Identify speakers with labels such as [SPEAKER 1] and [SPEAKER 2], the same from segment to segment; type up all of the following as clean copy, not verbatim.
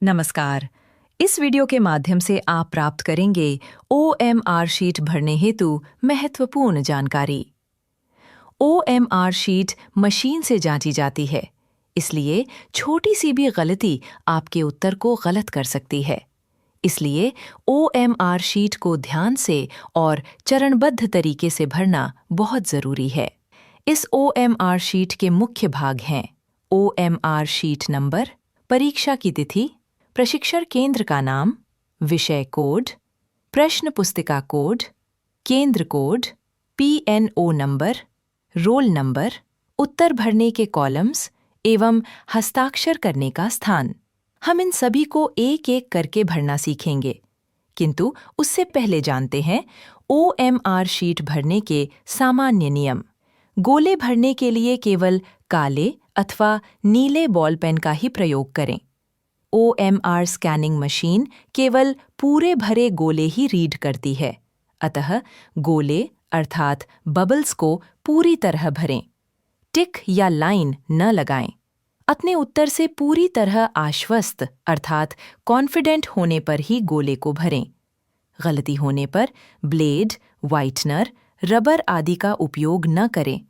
[SPEAKER 1] नमस्कार। इस वीडियो के माध्यम से आप प्राप्त करेंगे OMR शीट भरने हेतु महत्वपूर्ण जानकारी। OMR शीट मशीन से जांची जाती है, इसलिए छोटी सी भी गलती आपके उत्तर को गलत कर सकती है। इसलिए OMR शीट को ध्यान से और चरणबद्ध तरीके से भरना बहुत जरूरी है। इस OMR शीट के मुख्य भाग हैं OMR शीट नंबर, परीक्षा की तिथि, प्रशिक्षण केंद्र का नाम, विषय कोड, प्रश्न पुस्तिका कोड, केंद्र code, PNO number, roll number, उत्तर भरने के कॉलम्स एवं हस्ताक्षर करने का स्थान। हम इन सभी को एक एक करके भरना सीखेंगे, किंतु उससे पहले जानते हैं OMR शीट भरने के सामान्य नियम। गोले भरने के लिए केवल काले अथवा नीले बॉल पेन का ही प्रयोग करें। OMR स्कैनिंग मशीन केवल पूरे भरे गोले ही रीड करती है, अतः गोले अर्थात बबल्स को पूरी तरह भरें। टिक या लाइन न लगाएं। अपने उत्तर से पूरी तरह आश्वस्त अर्थात कॉन्फिडेंट होने पर ही गोले को भरें। गलती होने पर ब्लेड, व्हाइटनर, रबर आदि का उपयोग न करें।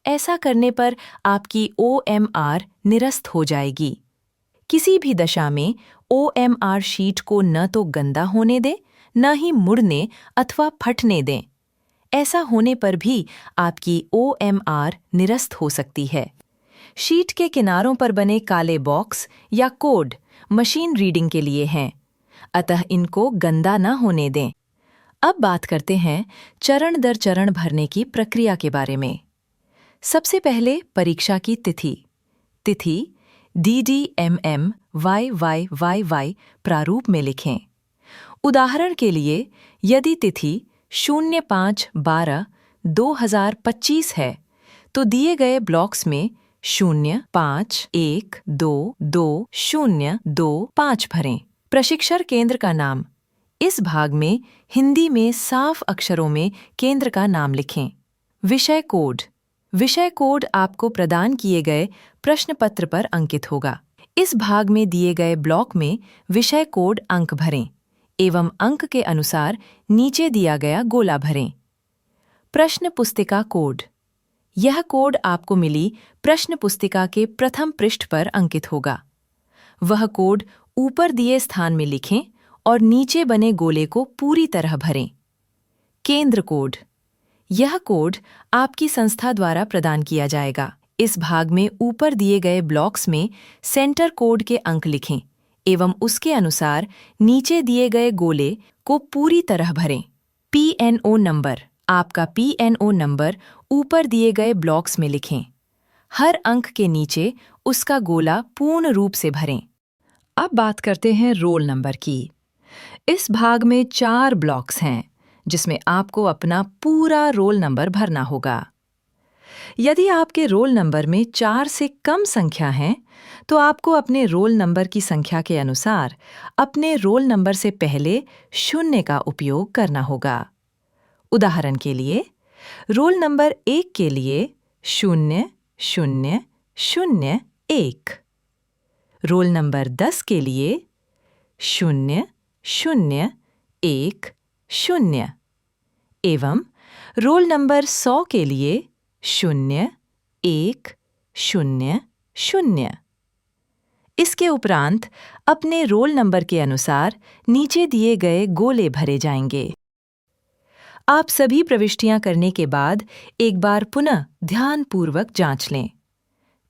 [SPEAKER 1] ऐसा करने पर आपकी OMR निरस्त हो जाएगी। किसी भी दशा में OMR शीट को न तो गंदा होने दें, न ही मुड़ने अथवा फटने दें। ऐसा होने पर भी आपकी OMR निरस्त हो सकती है। शीट के किनारों पर बने काले बॉक्स या कोड मशीन रीडिंग के लिए हैं, अतः इनको गंदा न होने दें। अब बात करते हैं चरण दर चरण भरने की प्रक्रिया के बारे में। सबसे पहले परीक्षा की तिथि। तिथि DDMMYYYY प्रारूप में लिखें। उदाहरण के लिए यदि तिथि 05/12/2025 है, तो दिए गए ब्लॉक्स में 05122025 भरें। प्रशिक्षण केंद्र का नाम। इस भाग में हिंदी में साफ अक्षरों में केंद्र का नाम लिखें। विषय कोड। विषय कोड आपको प्रदान किए गए प्रश्न पत्र पर अंकित होगा। इस भाग में दिए गए ब्लॉक में विषय कोड अंक भरें एवं अंक के अनुसार नीचे दिया गया गोला भरें। प्रश्न पुस्तिका कोड। यह कोड आपको मिली प्रश्न पुस्तिका के प्रथम पृष्ठ पर अंकित होगा। वह कोड ऊपर दिए स्थान में लिखें और नीचे बने गोले को पूरी तरह भरें। केंद्र कोड। यह कोड आपकी संस्था द्वारा प्रदान किया जाएगा। इस भाग में ऊपर दिए गए ब्लॉक्स में सेंटर कोड के अंक लिखें एवं उसके अनुसार नीचे दिए गए गोले को पूरी तरह भरें। PNO number. आपका PNO नंबर ऊपर दिए गए ब्लॉक्स में लिखें। हर अंक के नीचे उसका गोला पूर्ण रूप से भरें। अब बात करते हैं रोल नंबर की। इस भाग में 4 ब्लॉक्स हैं, जिसमें आपको अपना पूरा रोल नंबर भरना होगा। यदि आपके रोल नंबर में 4 से कम संख्या है, तो आपको अपने रोल नंबर की संख्या के अनुसार अपने रोल नंबर से पहले 0 का उपयोग करना होगा। उदाहरण के लिए, रोल नंबर 1 के लिए 0001, रोल नंबर 10 के लिए 0010 एवं रोल नंबर 100 के लिए 0100। इसके उपरांत अपने रोल नंबर के अनुसार नीचे दिए गए गोले भरे जाएंगे। आप सभी प्रविष्टियां करने के बाद एक बार पुनः ध्यानपूर्वक जांच लें।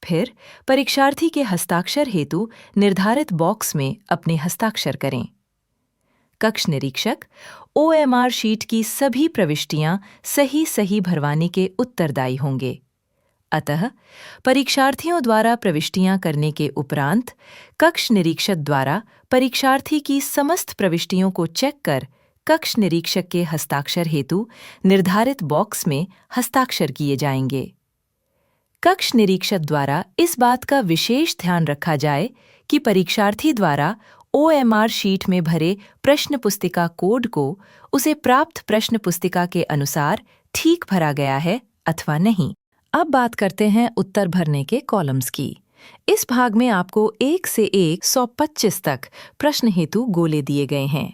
[SPEAKER 1] फिर परीक्षार्थी के हस्ताक्षर हेतु निर्धारित बॉक्स में अपने हस्ताक्षर करें। कक्ष निरीक्षक OMR शीट की सभी प्रविष्टियां सही भरवाने के उत्तरदायी होंगे। अतः परीक्षार्थियों द्वारा प्रविष्टियां करने के उपरांत कक्ष निरीक्षक द्वारा परीक्षार्थी की समस्त प्रविष्टियों को चेक कर कक्ष निरीक्षक के हस्ताक्षर हेतु निर्धारित बॉक्स में हस्ताक्षर किए जाएंगे। कक्ष निरीक्षक द्वारा इस बात का विशेष ध्यान रखा जाए कि परीक्षार्थी द्वारा OMR शीट में भरे प्रश्न पुस्तिका कोड को उसे प्राप्त प्रश्न पुस्तिका के अनुसार ठीक भरा गया है अथवा नहीं। अब बात करते हैं उत्तर भरने के कॉलम्स की। इस भाग में आपको 1 से 125 तक प्रश्न हेतु गोले दिए गए हैं।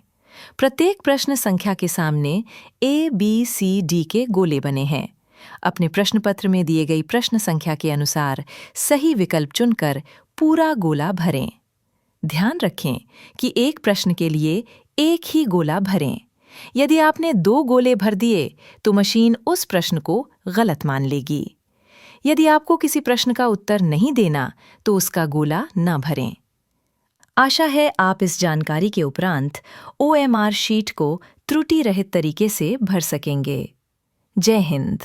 [SPEAKER 1] प्रत्येक प्रश्न संख्या के सामने A, B, C, D के गोले बने हैं। अपने प्रश्न पत्र में दिए गई प्रश्न संख्या के अनुसार सही विकल्प चुनकर पूरा गोला भरें। ध्यान रखें कि एक प्रश्न के लिए एक ही गोला भरें। यदि आपने 2 गोले भर दिए तो मशीन उस प्रश्न को गलत मान लेगी। यदि आपको किसी प्रश्न का उत्तर नहीं देना तो उसका गोला न भरें। आशा है आप इस जानकारी के उपरांत OMR शीट को त्रुटि रहित तरीके से भर सकेंगे। जय हिंद।